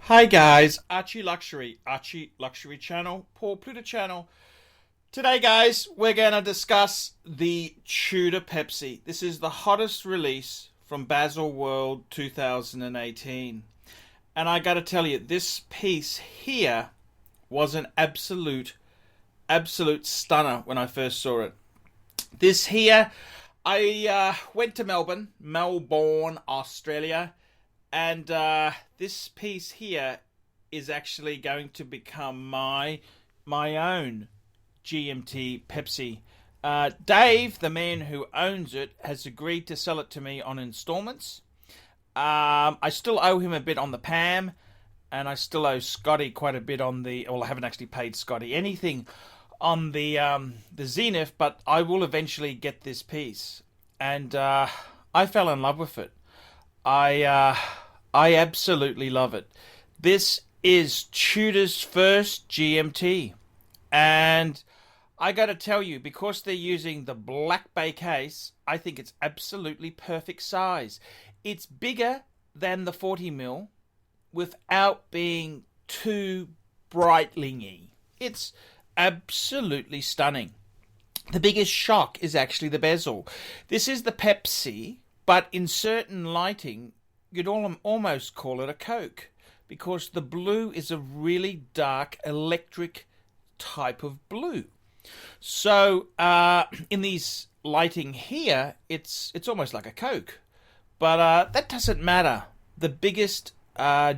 Hi guys, Archie Luxury channel, Paul Pluta channel. Today guys, we're going to discuss the TUDOR Pepsi. This is the hottest release from Baselworld 2018. And I got to tell you, this piece here was an absolute stunner when I first saw it. This here, I went to Melbourne, Australia. And this piece here is actually going to become my own GMT Pepsi. Dave, the man who owns it, has agreed to sell it to me on installments. I still owe him a bit on the PAM, and I still owe Scotty quite a bit on the... Well, I haven't actually paid Scotty anything on the Zenith, but I will eventually get this piece. And I fell in love with it. I absolutely love it. This is TUDOR's first GMT. And I got to tell you, because they're using the Black Bay case, I think it's absolutely perfect size. It's bigger than the 40mm without being too brightlingy. It's absolutely stunning. The biggest shock is actually the bezel. This is the Pepsi, but in certain lighting, you'd almost call it a Coke, because the blue is a really dark electric type of blue. So in these lighting here, it's almost like a Coke, but that doesn't matter. The biggest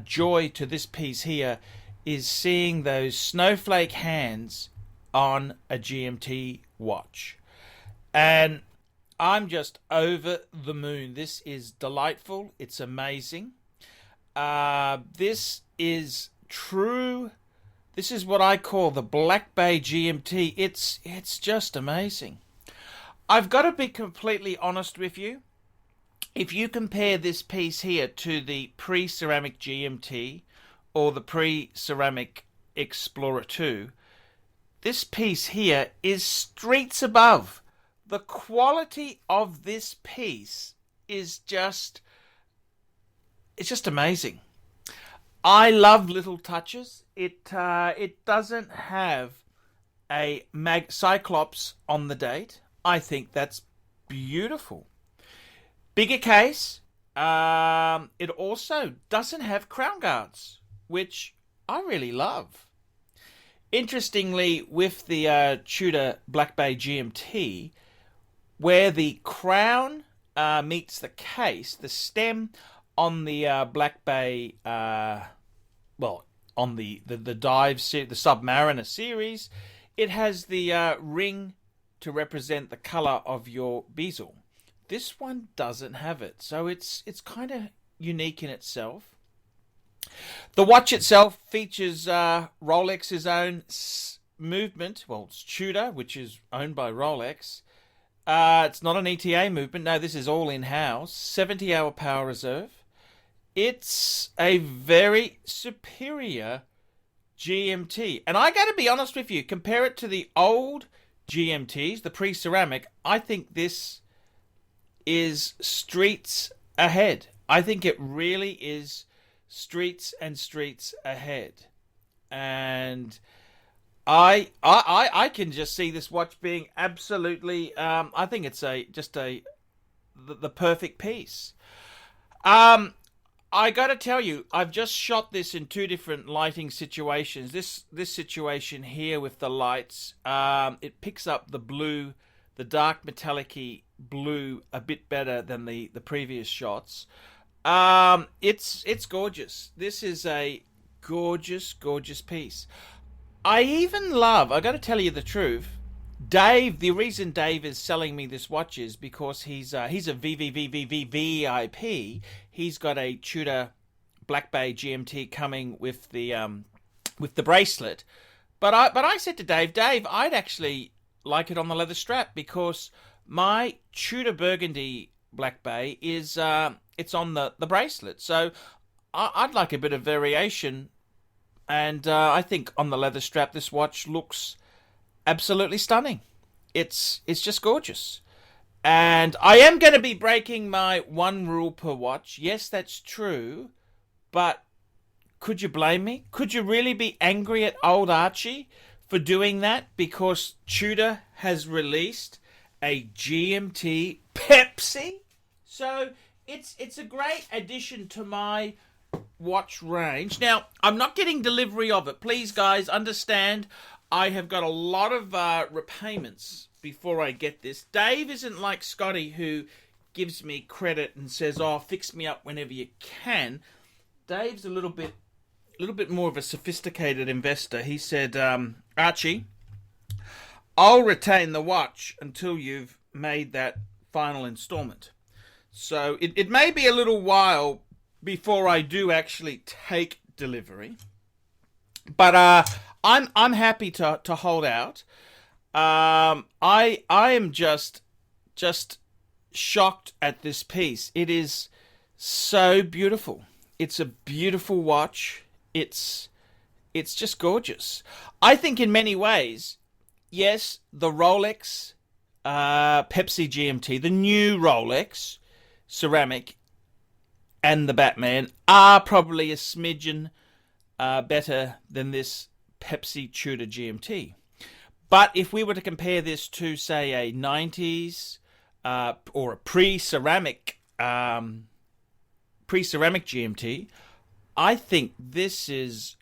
joy to this piece here is seeing those snowflake hands on a GMT watch. And I'm just over the moon. This is delightful. It's amazing. This is true. This is what I call the Black Bay GMT. It's just amazing. I've got to be completely honest with you. If you compare this piece here to the pre-ceramic GMT or the pre-ceramic Explorer 2, this piece here is streets above. The quality of this piece is just... it's just amazing. I love little touches. It doesn't have a Cyclops on the date. I think that's beautiful. Bigger case. It also doesn't have crown guards, which I really love. Interestingly, with the TUDOR Black Bay GMT, where the crown meets the case, the stem on the Black Bay, well, on the dive, the Submariner series, it has the ring to represent the color of your bezel. This one doesn't have it, so it's kind of unique in itself. The watch itself features Rolex's own movement. Well, it's TUDOR, which is owned by Rolex. It's not an ETA movement. No, this is all in-house. 70-hour power reserve. It's a very superior GMT. And I got to be honest with you, compare it to the old GMTs, the pre-ceramic, I think this is streets ahead. I think it really is streets and streets ahead. And I can just see this watch being absolutely... I think it's the perfect piece. I got to tell you, I've just shot this in two different lighting situations. This situation here with the lights, it picks up the blue, the dark metallic-y blue, a bit better than the previous shots. It's gorgeous. This is a gorgeous piece. I even love, I got to tell you the truth, Dave, the reason Dave is selling me this watch is because he's a VIP. He's got a TUDOR Black Bay GMT coming with the bracelet. But I said to Dave, I'd actually like it on the leather strap, because my TUDOR Burgundy Black Bay is it's on the bracelet. So I'd like a bit of variation, and I think on the leather strap this watch looks absolutely stunning. It's just gorgeous. And I am going to be breaking my one rule per watch. Yes, that's true. But Could you blame me? Could you really be angry at old Archie for doing that? Because Tudor has released a GMT Pepsi. So it's a great addition to my watch range. Now, I'm not getting delivery of it. Please, guys, understand I have got a lot of repayments before I get this. Dave isn't like Scotty, who gives me credit and says, oh, fix me up whenever you can. Dave's a little bit more of a sophisticated investor. He said, Archie, I'll retain the watch until you've made that final installment. So it may be a little while before I do actually take delivery, but I'm happy to hold out. I am just shocked at this piece. It is so beautiful. It's a beautiful watch. It's just gorgeous. I think in many ways, yes, the Rolex Pepsi GMT, the new Rolex ceramic, and the Batman are probably a smidgen better than this Pepsi Tudor GMT. But if we were to compare this to, say, a 90s or a pre-ceramic GMT, I think this is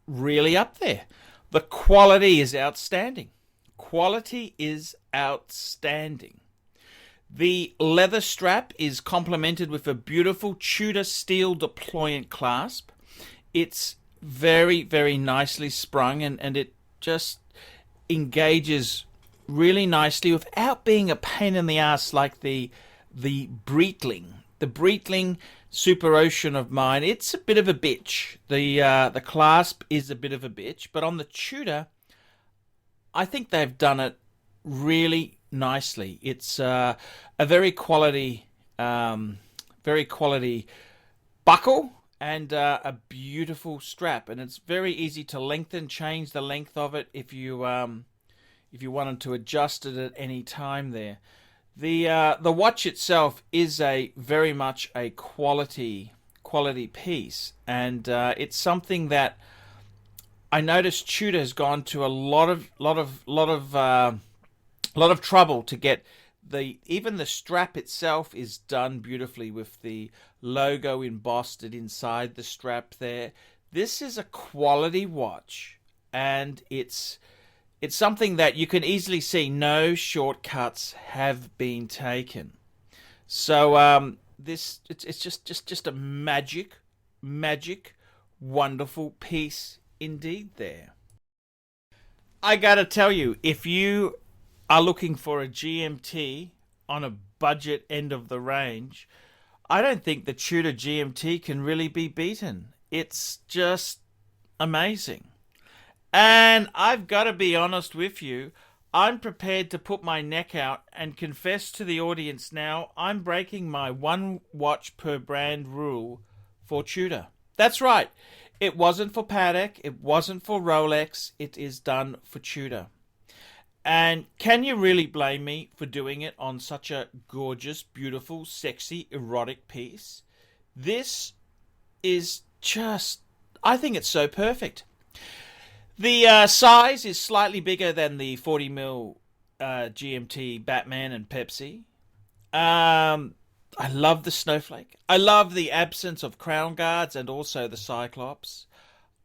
really up there. The quality is outstanding. Quality is outstanding. The leather strap is complemented with a beautiful Tudor steel deployant clasp. It's very, very nicely sprung, and it just engages really nicely without being a pain in the ass like the Breitling. The Breitling Super Ocean of mine, it's a bit of a bitch. The clasp is a bit of a bitch, but on the Tudor, I think they've done it really nicely. It's a very quality buckle and a beautiful strap, and it's very easy to lengthen, change the length of it if you wanted to adjust it at any time there. The watch itself is very much a quality piece, and it's something that I noticed Tudor has gone to a lot of trouble to get. Even the strap itself is done beautifully with the logo embossed inside the strap there. This is a quality watch, and it's something that you can easily see no shortcuts have been taken. So it's just a magic, wonderful piece indeed there. I gotta tell you, if you are looking for a GMT on a budget end of the range, I don't think the Tudor GMT can really be beaten. It's just amazing. And I've got to be honest with you, I'm prepared to put my neck out and confess to the audience now, I'm breaking my one watch per brand rule for Tudor. That's right. It wasn't for Patek, it wasn't for Rolex, it is done for Tudor. And can you really blame me for doing it on such a gorgeous, beautiful, sexy, erotic piece? This is just, I think it's so perfect. The size is slightly bigger than the 40mm GMT Batman and Pepsi. I love the snowflake. I love the absence of crown guards and also the Cyclops.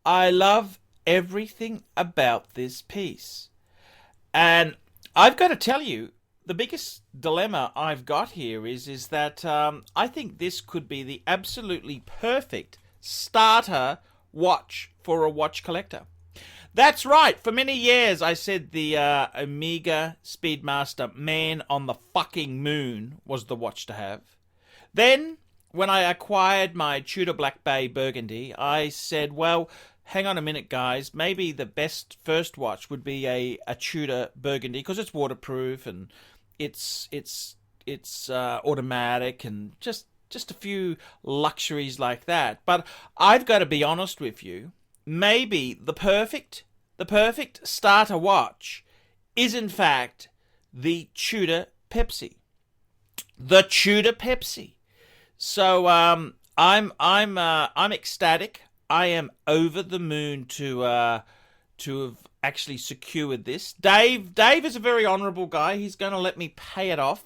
I love everything about this piece. And I've got to tell you, the biggest dilemma I've got here is that I think this could be the absolutely perfect starter watch for a watch collector. That's right. For many years, I said the Omega Speedmaster Man on the fucking Moon was the watch to have. Then, when I acquired my Tudor Black Bay Burgundy, I said, well, hang on a minute, guys. Maybe the best first watch would be a Tudor Burgundy because it's waterproof and it's automatic and just a few luxuries like that. But I've got to be honest with you. Maybe the perfect starter watch is in fact the Tudor Pepsi. The Tudor Pepsi. So I'm ecstatic. I am over the moon to have actually secured this. Dave is a very honourable guy. He's going to let me pay it off.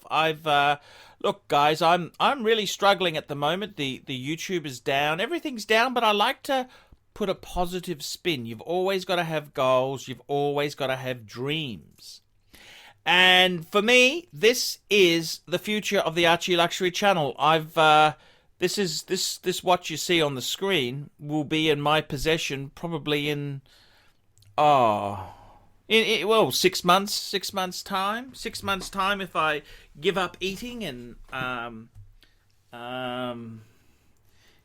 Look, guys, I'm really struggling at the moment. The YouTube is down. Everything's down, but I like to put a positive spin. You've always got to have goals. You've always got to have dreams. And for me, this is the future of the Archie Luxury channel. This watch you see on the screen will be in my possession probably in 6 months. 6 months time. 6 months time if I give up eating and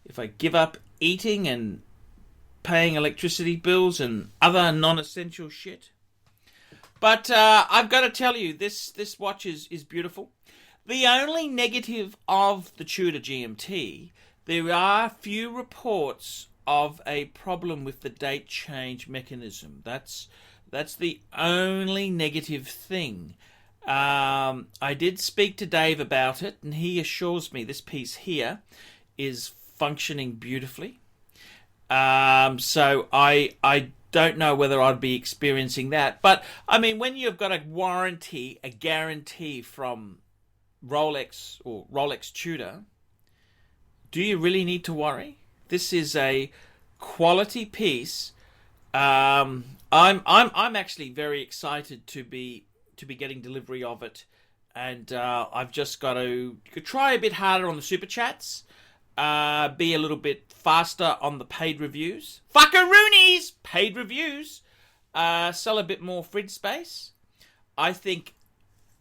if I give up eating and paying electricity bills and other non-essential shit. But I've got to tell you, this watch is beautiful. The only negative of the TUDOR GMT, there are few reports of a problem with the date change mechanism. That's the only negative thing. I did speak to Dave about it, and he assures me this piece here is functioning beautifully. So I don't know whether I'd be experiencing that. But, I mean, when you've got a guarantee from Rolex or Rolex TUDOR, do you really need to worry? This is a quality piece. I'm actually very excited to be getting delivery of it, and I've just got to try a bit harder on the super chats, be a little bit faster on the paid reviews. Fuckaroonies! Paid reviews. Sell a bit more fridge space. I think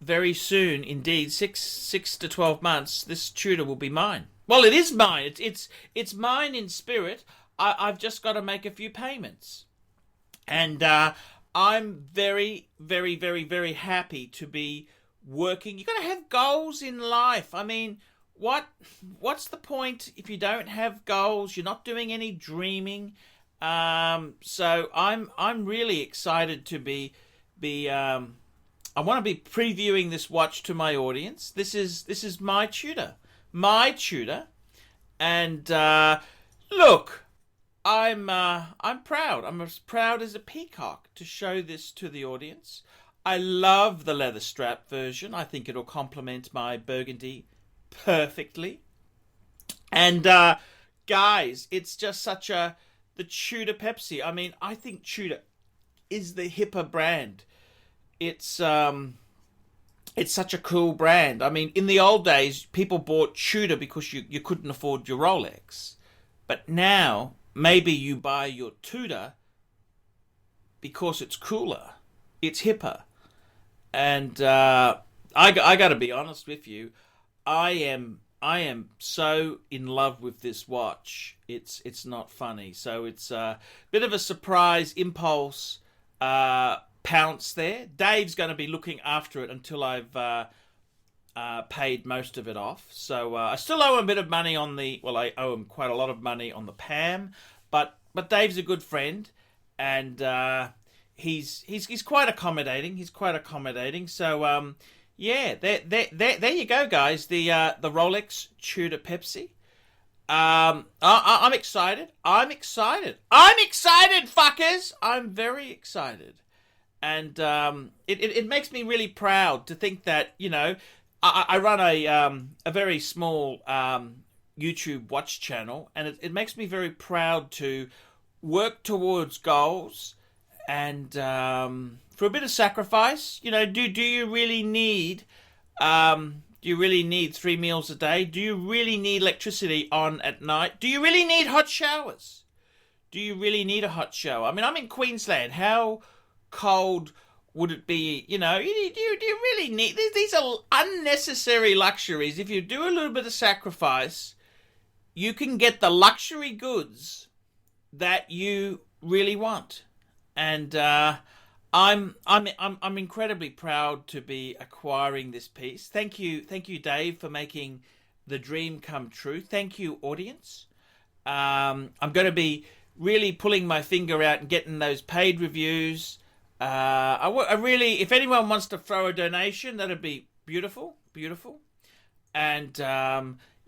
very soon, indeed, 6 to 12 months, this TUDOR will be mine. Well, it is mine. It's mine in spirit. I've just got to make a few payments. And I'm very, very, very, very happy to be working. You've got to have goals in life. I mean, what's the point if you don't have goals? You're not doing any dreaming. So I'm really excited to be I want to be previewing this watch to my audience. This is my TUDOR. My TUDOR. And look, I'm proud. I'm as proud as a peacock to show this to the audience. I love the leather strap version. I think it'll complement my burgundy perfectly. And guys, it's just such the TUDOR Pepsi. I mean, I think TUDOR is the hipper brand. It's such a cool brand. I mean, in the old days, people bought TUDOR because you couldn't afford your Rolex. But now, maybe you buy your TUDOR because it's cooler. It's hipper. And I got to be honest with you. I am so in love with this watch. It's not funny. So it's a bit of a surprise impulse pounce there. Dave's going to be looking after it until I've paid most of it off. So I still owe him a bit of money on I owe him quite a lot of money on the PAM, but Dave's a good friend, and he's quite accommodating. He's quite accommodating. So yeah, there you go, guys. The Rolex TUDOR Pepsi. I'm excited. I'm excited, fuckers. I'm very excited. And it makes me really proud to think that, you know, I run a very small YouTube watch channel, and it makes me very proud to work towards goals and for a bit of sacrifice. You know, do you really need 3 meals a day? Do you really need electricity on at night? Do you really need hot showers? Do you really need a hot shower? I mean, I'm in Queensland. How cold would it be? You know, do you really need these are unnecessary luxuries. If you do a little bit of sacrifice, you can get the luxury goods that you really want. And I'm incredibly proud to be acquiring this piece. Thank you, Dave, for making the dream come true. Thank you, audience. I'm going to be really pulling my finger out and getting those paid reviews. I really, if anyone wants to throw a donation, that'd be beautiful. And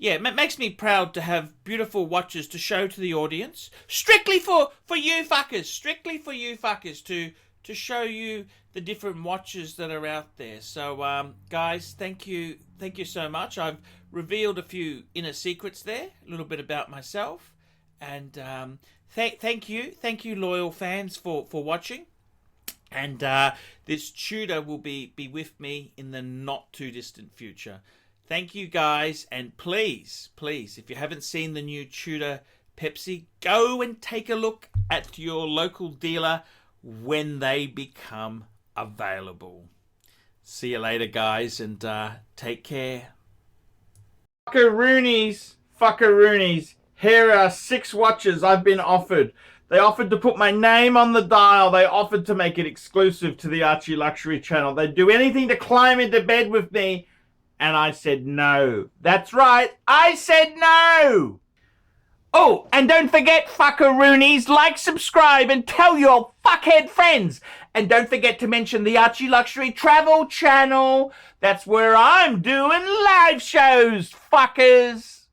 yeah, it makes me proud to have beautiful watches to show to the audience. Strictly for you fuckers. Strictly for you fuckers to show you the different watches that are out there. So, guys, thank you so much. I've revealed a few inner secrets there, a little bit about myself. And thank you, loyal fans, for watching. And this Tudor will be with me in the not too distant future. Thank you, guys, and please, if you haven't seen the new Tudor Pepsi, go and take a look at your local dealer when they become available. See you later, guys, and take care. Fuckaroonies. Here are 6 watches I've been offered. They offered to put my name on the dial. They offered to make it exclusive to the Archie Luxury channel. They'd do anything to climb into bed with me. And I said no. That's right. I said no. Oh, and don't forget, fuckaroonies, like, subscribe, and tell your fuckhead friends. And don't forget to mention the Archie Luxury Travel channel. That's where I'm doing live shows, fuckers.